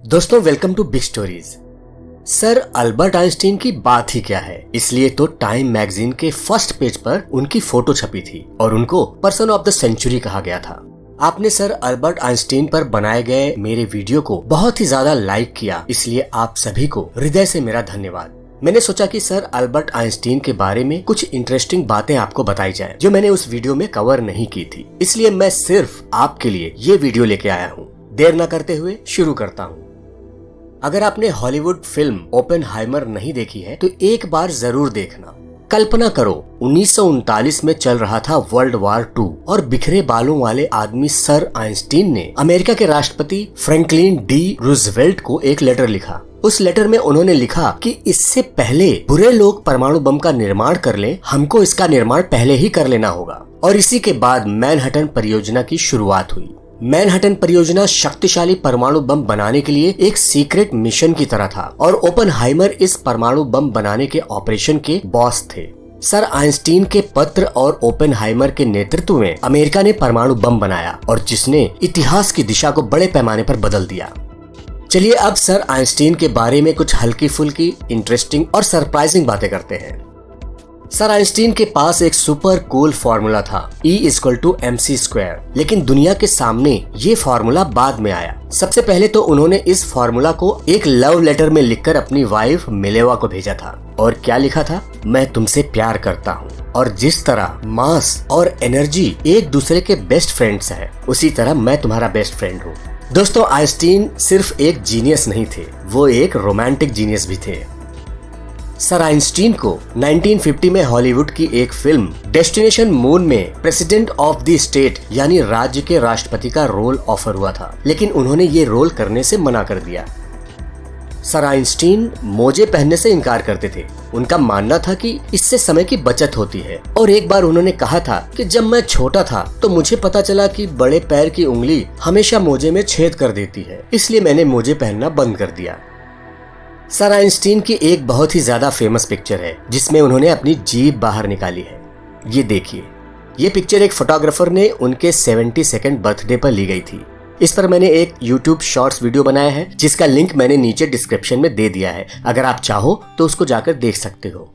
दोस्तों welcome to big stories. Sir Albert Einstein की बात ही क्या है, इसलिए तो टाइम मैगजीन के फर्स्ट पेज पर उनकी फोटो छपी थी और उनको पर्सन ऑफ द सेंचुरी कहा गया था। आपने सर अल्बर्ट आइंस्टीन पर बनाए गए मेरे वीडियो को बहुत ही ज्यादा लाइक किया, इसलिए आप सभी को हृदय से मेरा धन्यवाद। मैंने सोचा कि सर अल्बर्ट आइंस्टीन के बारे में कुछ इंटरेस्टिंग बातें आपको बताई जाए जो मैंने उस वीडियो में कवर नहीं की थी, इसलिए मैं सिर्फ आपके लिए ये वीडियो लेके आया हूँ। देर न करते हुए शुरू करता हूँ। अगर आपने हॉलीवुड फिल्म ओपेनहाइमर नहीं देखी है तो एक बार जरूर देखना। कल्पना करो 1939 में चल रहा था वर्ल्ड वॉर 2 और बिखरे बालों वाले आदमी सर आइंस्टीन ने अमेरिका के राष्ट्रपति फ्रैंकलिन डी रूजवेल्ट को एक लेटर लिखा। उस लेटर में उन्होंने लिखा कि इससे पहले बुरे लोग परमाणु बम का निर्माण कर लें, हमको इसका निर्माण पहले ही कर लेना होगा। और इसी के बाद मैनहट्टन परियोजना की शुरुआत हुई। मैनहट्टन परियोजना शक्तिशाली परमाणु बम बनाने के लिए एक सीक्रेट मिशन की तरह था और ओपेनहाइमर इस परमाणु बम बनाने के ऑपरेशन के बॉस थे। सर आइंस्टीन के पत्र और ओपेनहाइमर के नेतृत्व में अमेरिका ने परमाणु बम बनाया और जिसने इतिहास की दिशा को बड़े पैमाने पर बदल दिया। चलिए अब सर आइंस्टीन के बारे में कुछ हल्की फुल्की इंटरेस्टिंग और सरप्राइजिंग बातें करते हैं। सर आइंस्टीन के पास एक सुपर कूल फॉर्मूला था E=mc², लेकिन दुनिया के सामने ये फॉर्मूला बाद में आया। सबसे पहले तो उन्होंने इस फॉर्मूला को एक लव लेटर में लिखकर अपनी वाइफ मिलेवा को भेजा था। और क्या लिखा था? मैं तुमसे प्यार करता हूँ। और जिस तरह मास और एनर्जी एक दूसरे के बेस्ट फ्रेंड्स है, उसी तरह मैं तुम्हारा बेस्ट फ्रेंड हूँ। दोस्तों आइंस्टीन सिर्फ एक जीनियस नहीं थे, वो एक रोमांटिक जीनियस भी थे। सर आइंस्टीन को 1950 में हॉलीवुड की एक फिल्म डेस्टिनेशन मून में प्रेसिडेंट ऑफ द स्टेट यानी राज्य के राष्ट्रपति का रोल ऑफर हुआ था, लेकिन उन्होंने ये रोल करने से मना कर दिया। सर आइंस्टीन मोजे पहनने से इनकार करते थे। उनका मानना था कि इससे समय की बचत होती है। और एक बार उन्होंने कहा था कि जब मैं छोटा था तो मुझे पता चला कि बड़े पैर की उंगली हमेशा मोजे में छेद कर देती है, इसलिए मैंने मोजे पहनना बंद कर दिया। सर आइंस्टीन की एक बहुत ही ज्यादा फेमस पिक्चर है जिसमें उन्होंने अपनी जीभ बाहर निकाली है। ये देखिए, ये पिक्चर एक फोटोग्राफर ने उनके 72nd बर्थडे पर ली गई थी। इस पर मैंने एक YouTube शॉर्ट्स वीडियो बनाया है जिसका लिंक मैंने नीचे डिस्क्रिप्शन में दे दिया है, अगर आप चाहो तो उसको जाकर देख सकते हो।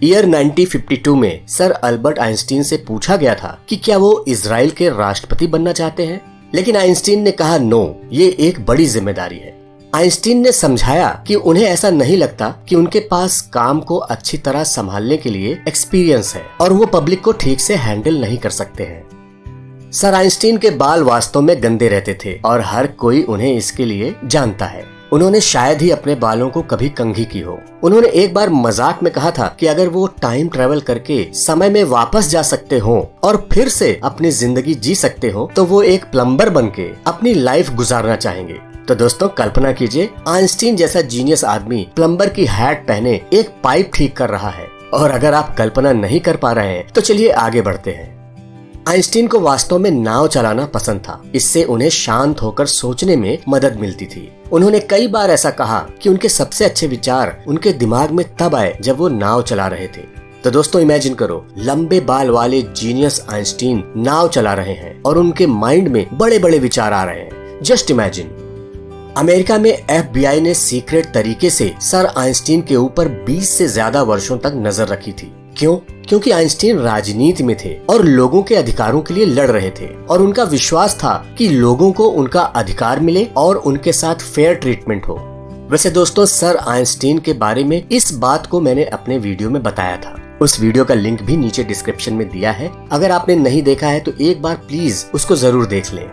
ईयर 1952 में सर अल्बर्ट आइंस्टीन से पूछा गया था कि क्या वो इजराइल के राष्ट्रपति बनना चाहते हैं, लेकिन आइंस्टीन ने कहा नो, ये एक बड़ी जिम्मेदारी है। आइंस्टीन ने समझाया कि उन्हें ऐसा नहीं लगता कि उनके पास काम को अच्छी तरह संभालने के लिए एक्सपीरियंस है और वो पब्लिक को ठीक से हैंडल नहीं कर सकते हैं। सर आइंस्टीन के बाल वास्तव में गंदे रहते थे और हर कोई उन्हें इसके लिए जानता है। उन्होंने शायद ही अपने बालों को कभी कंघी की हो। उन्होंने एक बार मजाक में कहा था कि अगर वो टाइम ट्रेवल करके समय में वापस जा सकते हो और फिर से अपनी जिंदगी जी सकते हो तो वो एक प्लम्बर बनके अपनी लाइफ गुजारना चाहेंगे। तो दोस्तों कल्पना कीजिए, आइंस्टीन जैसा जीनियस आदमी प्लम्बर की हैट पहने एक पाइप ठीक कर रहा है। और अगर आप कल्पना नहीं कर पा रहे हैं तो चलिए आगे बढ़ते हैं। आइंस्टीन को वास्तव में नाव चलाना पसंद था। इससे उन्हें शांत होकर सोचने में मदद मिलती थी। उन्होंने कई बार ऐसा कहा कि उनके सबसे अच्छे विचार उनके दिमाग में तब आए जब वो नाव चला रहे थे। तो दोस्तों इमेजिन करो, लंबे बाल वाले जीनियस आइंस्टीन नाव चला रहे हैं और उनके माइंड में बड़े बड़े विचार आ रहे हैं। Just imagine. अमेरिका में FBI ने सीक्रेट तरीके से सर आइंस्टीन के ऊपर 20 से ज्यादा वर्षों तक नजर रखी थी। क्यों? क्योंकि आइंस्टीन राजनीति में थे और लोगों के अधिकारों के लिए लड़ रहे थे और उनका विश्वास था कि लोगों को उनका अधिकार मिले और उनके साथ फेयर ट्रीटमेंट हो। वैसे दोस्तों सर आइंस्टीन के बारे में इस बात को मैंने अपने वीडियो में बताया था। उस वीडियो का लिंक भी नीचे डिस्क्रिप्शन में दिया है। अगर आपने नहीं देखा है तो एक बार प्लीज उसको जरूर देख लें।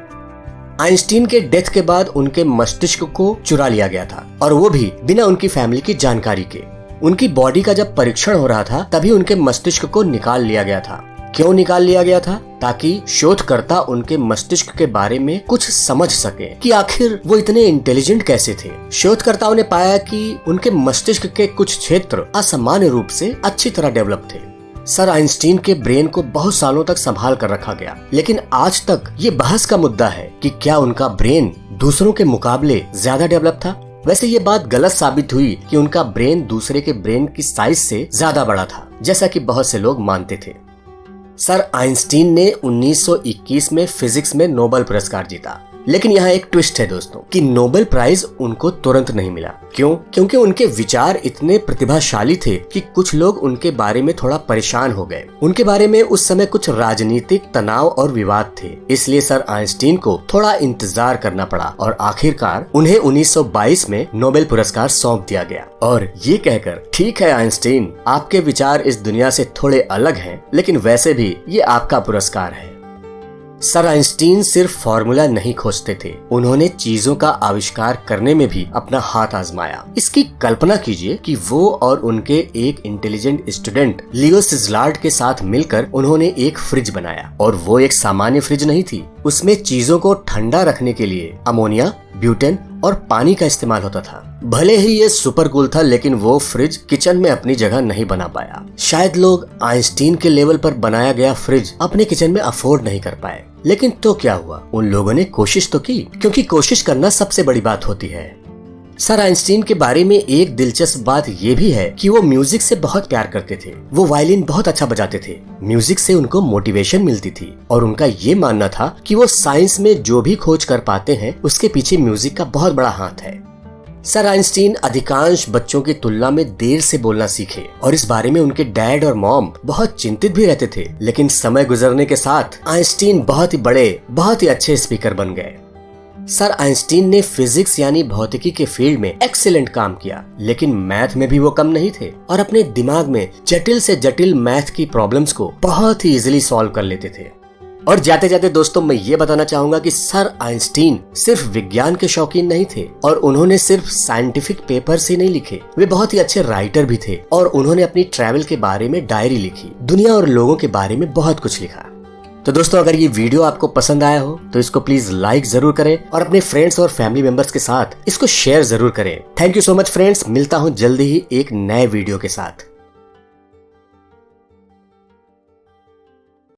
आइंस्टीन के डेथ के बाद उनके मस्तिष्क को चुरा लिया गया था और वो भी बिना उनकी फैमिली की जानकारी के। उनकी बॉडी का जब परीक्षण हो रहा था तभी उनके मस्तिष्क को निकाल लिया गया था। क्यों निकाल लिया गया था? ताकि शोधकर्ता उनके मस्तिष्क के बारे में कुछ समझ सके कि आखिर वो इतने इंटेलिजेंट कैसे थे। शोधकर्ताओं ने पाया कि उनके मस्तिष्क के कुछ क्षेत्र असामान्य रूप से अच्छी तरह डेवलप थे। सर आइंस्टीन के ब्रेन को बहुत सालों तक संभाल कर रखा गया, लेकिन आज तक ये बहस का मुद्दा है कि क्या उनका ब्रेन दूसरों के मुकाबले ज्यादा डेवलप था। वैसे ये बात गलत साबित हुई कि उनका ब्रेन दूसरे के ब्रेन की साइज से ज्यादा बड़ा था, जैसा कि बहुत से लोग मानते थे। सर आइंस्टीन ने 1921 में फिजिक्स में नोबेल पुरस्कार जीता। लेकिन यहाँ एक ट्विस्ट है दोस्तों कि नोबेल प्राइज उनको तुरंत नहीं मिला। क्यों? क्योंकि उनके विचार इतने प्रतिभाशाली थे कि कुछ लोग उनके बारे में थोड़ा परेशान हो गए। उनके बारे में उस समय कुछ राजनीतिक तनाव और विवाद थे, इसलिए सर आइंस्टीन को थोड़ा इंतजार करना पड़ा और आखिरकार उन्हें 1922 में नोबेल पुरस्कार सौंप दिया गया। और ये कहकर, ठीक है आइंस्टीन, आपके विचार इस दुनिया से थोड़े अलग हैं, लेकिन वैसे भी ये आपका पुरस्कार है। सर आइंस्टीन सिर्फ फॉर्मूला नहीं खोजते थे, उन्होंने चीजों का आविष्कार करने में भी अपना हाथ आजमाया। इसकी कल्पना कीजिए कि वो और उनके एक इंटेलिजेंट स्टूडेंट लियो सिजलार्ड के साथ मिलकर उन्होंने एक फ्रिज बनाया। और वो एक सामान्य फ्रिज नहीं थी, उसमें चीजों को ठंडा रखने के लिए अमोनिया, ब्यूटेन और पानी का इस्तेमाल होता था। भले ही ये सुपर कूल था, लेकिन वो फ्रिज किचन में अपनी जगह नहीं बना पाया। शायद लोग आइंस्टीन के लेवल पर बनाया गया फ्रिज अपने किचन में अफोर्ड नहीं कर पाए। लेकिन तो क्या हुआ, उन लोगों ने कोशिश तो की, क्योंकि कोशिश करना सबसे बड़ी बात होती है। सर आइंस्टीन के बारे में एक दिलचस्प बात ये भी है कि वो म्यूजिक से बहुत प्यार करते थे। वो वायलिन बहुत अच्छा बजाते थे, म्यूजिक से उनको मोटिवेशन मिलती थी और उनका ये मानना था कि वो साइंस में जो भी खोज कर पाते हैं उसके पीछे म्यूजिक का बहुत बड़ा हाथ है। सर आइंस्टीन अधिकांश बच्चों की तुलना में देर से बोलना सीखे और इस बारे में उनके डैड और मॉम बहुत चिंतित भी रहते थे। लेकिन समय गुजरने के साथ आइंस्टीन बहुत ही बड़े, बहुत ही अच्छे स्पीकर बन गए। सर आइंस्टीन ने फिजिक्स यानी भौतिकी के फील्ड में एक्सीलेंट काम किया, लेकिन मैथ में भी वो कम नहीं थे और अपने दिमाग में जटिल से जटिल मैथ की प्रॉब्लम्स को बहुत ही इजीली सॉल्व कर लेते थे। और जाते जाते दोस्तों मैं ये बताना चाहूंगा कि सर आइंस्टीन सिर्फ विज्ञान के शौकीन नहीं थे और उन्होंने सिर्फ साइंटिफिक पेपर्स ही नहीं लिखे, वे बहुत ही अच्छे राइटर भी थे और उन्होंने अपनी ट्रैवल के बारे में डायरी लिखी, दुनिया और लोगों के बारे में बहुत कुछ लिखा। तो दोस्तों अगर ये वीडियो आपको पसंद आया हो तो इसको प्लीज लाइक जरूर करें और अपने फ्रेंड्स और फैमिली मेंबर्स के साथ इसको शेयर जरूर करें। Thank you so much friends, मिलता हूँ जल्दी ही एक नए वीडियो के साथ।